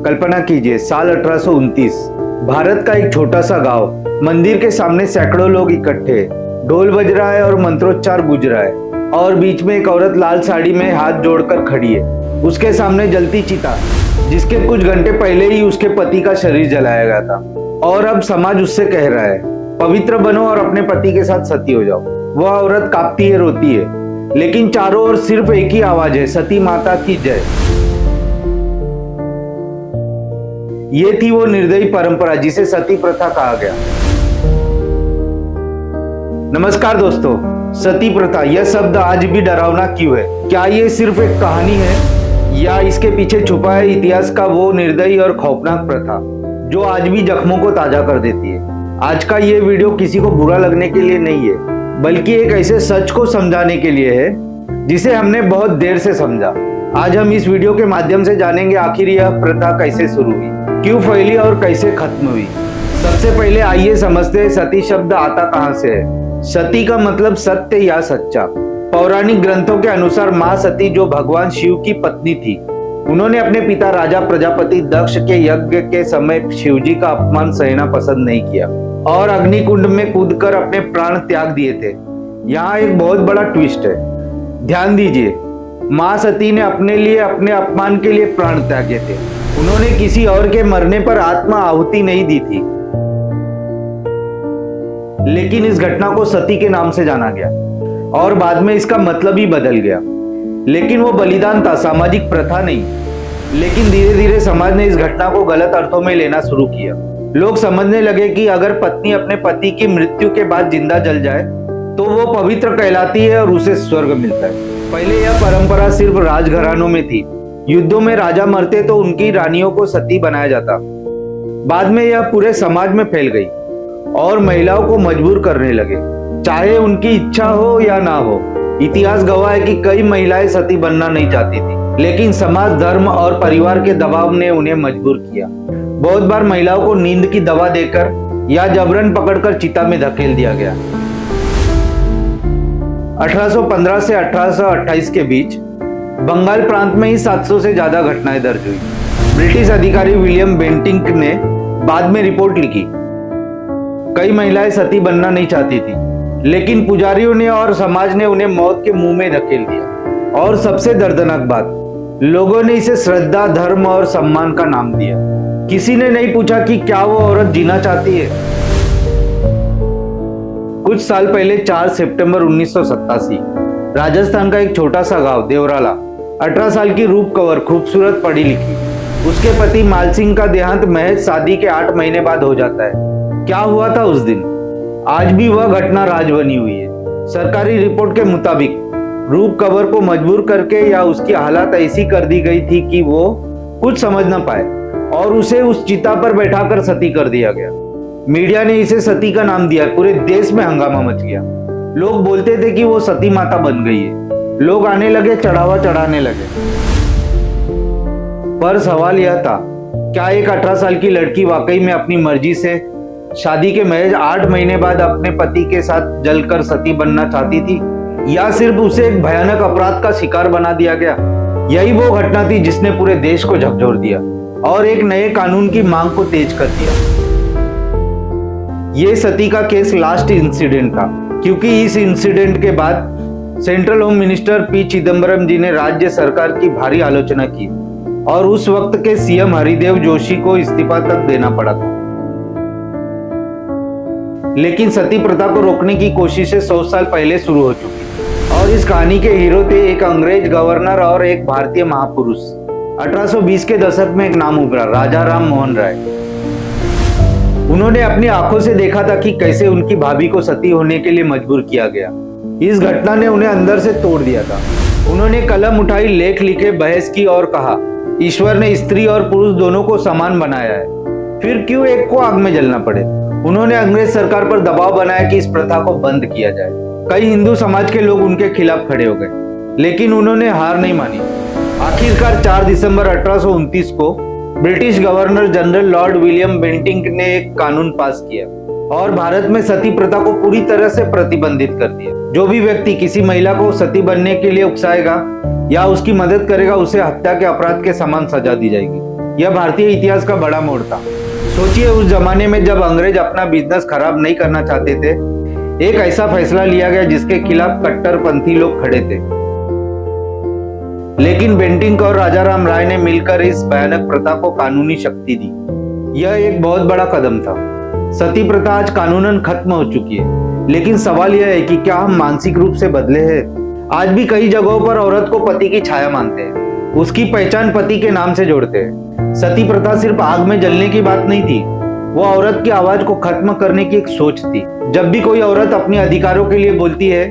कल्पना कीजिए, साल 1829, भारत का एक छोटा सा गांव, मंदिर के सामने सैकड़ों लोग इकट्ठे, ढोल बज रहा है और मंत्रोच्चार गूंज रहा है और बीच में एक औरत लाल साड़ी में हाथ जोड़कर खड़ी है। उसके सामने जलती चिता, जिसके कुछ घंटे पहले ही उसके पति का शरीर जलाया गया था, और अब समाज उससे कह रहा है, पवित्र बनो और अपने पति के साथ सती हो जाओ। वह औरत कांपती है, रोती है, लेकिन चारों ओर सिर्फ एक ही आवाज है, सती माता की जय। ये थी वो निर्दयी परंपरा जिसे सती प्रथा कहा गया। नमस्कार दोस्तों, सती प्रथा यह शब्द आज भी डरावना क्यों है? क्या ये सिर्फ एक कहानी है या इसके पीछे छुपा है इतिहास का वो निर्दयी और खौफनाक प्रथा जो आज भी जख्मों को ताजा कर देती है? आज का ये वीडियो किसी को बुरा लगने के लिए नहीं है, बल्कि एक ऐसे सच को समझाने के लिए है जिसे हमने बहुत देर से समझा। आज हम इस वीडियो के माध्यम से जानेंगे आखिर यह प्रथा कैसे शुरू हुई, क्यों फैली और कैसे खत्म हुई। सबसे पहले आइए समझते हैं सती शब्द आता कहां से है। सती का मतलब सत्य या सच्चा। पौराणिक ग्रंथों के अनुसार मां सती जो भगवान शिव की पत्नी थी, उन्होंने अपने पिता राजा प्रजापति दक्ष के यज्ञ के समय शिवजी का अपमान सहना पसंद नहीं किया और अग्निकुंड में कूदकर अपने प्राण त्याग दिए थे। यहाँ एक बहुत बड़ा ट्विस्ट है, ध्यान दीजिए। मां सती ने अपने लिए, अपने अपमान के लिए प्राण त्यागे थे। उन्होंने किसी और के मरने पर आत्मा आहुति नहीं दी थी। लेकिन इस घटना को सती के नाम से जाना गया और बाद में इसका मतलब ही बदल गया। लेकिन वो बलिदान था, सामाजिक प्रथा नहीं। लेकिन धीरे धीरे समाज ने इस घटना को गलत अर्थों में लेना शुरू किया। लोग समझने लगे कि अगर पत्नी अपने पति की मृत्यु के बाद जिंदा जल जाए तो वो पवित्र कहलाती है और उसे स्वर्ग मिलता है। पहले यह परंपरा सिर्फ राजघरानों में थी। युद्धों में राजा मरते तो उनकी रानियों को सती बनाया जाता। बाद में यह पूरे समाज में फैल गई और महिलाओं को मजबूर करने लगे, चाहे उनकी इच्छा हो या ना हो। इतिहास गवाह है कि कई महिलाएं सती बनना नहीं चाहती थी, लेकिन समाज, धर्म और परिवार के दबाव ने उन्हें मजबूर किया। बहुत बार महिलाओं को नींद की दवा देकर या जबरन पकड़कर चिता में धकेल दिया गया। 1815 से 1828 के बीच बंगाल प्रांत में ही 700 से ज्यादा घटनाएं दर्ज हुई। ब्रिटिश अधिकारी विलियम बेंटिंक ने बाद में रिपोर्ट लिखी। कई महिलाएं सती बनना नहीं चाहती थी, लेकिन पुजारियों ने और समाज ने उन्हें मौत के मुंह में धकेल दिया। और सबसे दर्दनाक बात, लोगों ने इसे श्रद्धा, धर्म और सम्मान का नाम दिया। किसी ने नहीं पूछा कि क्या वो औरत जीना चाहती है। कुछ साल पहले 4 सितंबर 1987, राजस्थान का एक छोटा सा गांव देवराला, 18 साल की रूप कंवर, खूबसूरत, पढ़ी लिखी, उसके पति माल सिंह का देहांत महज शादी के 8 महीने बाद हो जाता है। क्या हुआ था उस दिन? आज भी वह घटना राज बनी हुई है। सरकारी रिपोर्ट के मुताबिक रूप कंवर को मजबूर करके या उसकी हालत ऐसी कर दी गई थी कि वो कुछ समझ न पाए और उसे उस चिता पर बैठाकर सती कर दिया गया। मीडिया ने इसे सती का नाम दिया। पूरे देश में हंगामा मच गया। लोग बोलते थे कि वो सती माता बन गई है। लोग आने लगे, चढ़ावा चढ़ाने लगे। पर सवाल यह था, क्या एक 18 साल की लड़की वाकई में अपनी मर्जी से शादी के महज 8 महीने बाद अपने पति के साथ जलकर सती बनना चाहती थी, या सिर्फ उसे एक भयानक अपराध का शिकार बना दिया गया? यही वो घटना थी जिसने पूरे देश को झकझोर दिया और एक नए कानून की मांग को तेज कर दिया। ये सती का केस लास्ट इंसिडेंट था, क्योंकि इस इंसिडेंट के बाद central home minister P Chidambaram ji ने राज्य सरकार की भारी आलोचना की और उस वक्त के सीएम हरिदेव जोशी को इस्तीफा तक देना पड़ा था। लेकिन सती प्रथा को रोकने की कोशिशें 100 साल पहले शुरू हो चुकी और इस कहानी के हीरो थे एक अंग्रेज गवर्नर और एक भारतीय महापुरुष। 1820 के दशक में एक नाम उभरा, राजा राम मोहन राय। उन्होंने अपनी आंखों से देखा था कि कैसे उनकी भाभी को सती होने के लिए मजबूर किया गया। इस घटना ने उन्हें अंदर से तोड़ दिया था। उन्होंने कलम उठाई, लेख लिखे, बहस की और कहा, ईश्वर ने स्त्री और पुरुष दोनों को समान बनाया है, फिर क्यों एक को आग में जलना पड़े। उन्होंने अंग्रेज सरकार पर दबाव बनाया कि इस प्रथा को बंद किया जाए। कई हिंदू समाज के लोग उनके खिलाफ खड़े हो गए, लेकिन उन्होंने हार नहीं मानी। आखिरकार 4 दिसंबर 1829 को British governor general Lord William Bentinck ने एक कानून पास किया और भारत में सती प्रथा को पूरी तरह से प्रतिबंधित कर दिया। जो भी व्यक्ति किसी महिला को सती बनने के लिए उकसाएगा या उसकी मदद करेगा, उसे हत्या के अपराध के समान सजा दी जाएगी। यह भारतीय इतिहास का बड़ा मोड़ था। सोचिए, उस जमाने में जब अंग्रेज अपना बिजनेस खराब नहीं करना चाहते थे, एक ऐसा फैसला लिया गया जिसके खिलाफ कट्टरपंथी लोग खड़े थे। लेकिन बेंटिंक और राजाराम राय ने मिलकर इस भयानक प्रथा को कानूनी शक्ति दी। यह एक बहुत बड़ा कदम था। सती प्रथा आज कानूनन खत्म हो चुकी है, लेकिन सवाल यह है कि क्या हम मानसिक रूप से बदले हैं? आज भी कई जगहों पर औरत को पति की छाया मानते हैं, उसकी पहचान पति के नाम से जोड़ते हैं। सती प्रथा सिर्फ आग में जलने की बात नहीं थी, वो औरत की आवाज को खत्म करने की एक सोच थी। जब भी कोई औरत अपने अधिकारों के लिए बोलती है,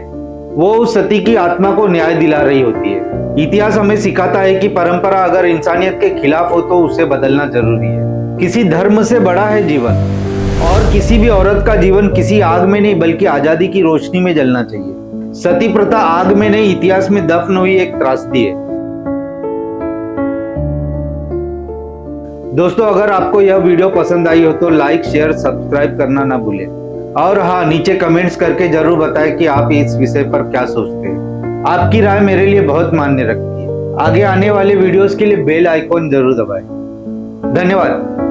वो उस सती की आत्मा को न्याय दिला रही होती है। इतिहास हमें सिखाता है कि परंपरा अगर इंसानियत के खिलाफ हो तो उसे बदलना जरूरी है। किसी धर्म से बड़ा है जीवन, और किसी भी औरत का जीवन किसी आग में नहीं बल्कि आजादी की रोशनी में जलना चाहिए। सती प्रथा आग में नहीं, इतिहास में दफन हुई एक त्रासदी है। दोस्तों, अगर आपको यह वीडियो पसंद आई हो तो लाइक, शेयर, सब्सक्राइब करना ना भूलें। और हाँ, नीचे कमेंट्स करके जरूर बताएं कि आप इस विषय पर क्या सोचते हैं। आपकी राय मेरे लिए बहुत मायने रखती है। आगे आने वाले वीडियोस के लिए बेल आइकॉन जरूर दबाएं। धन्यवाद।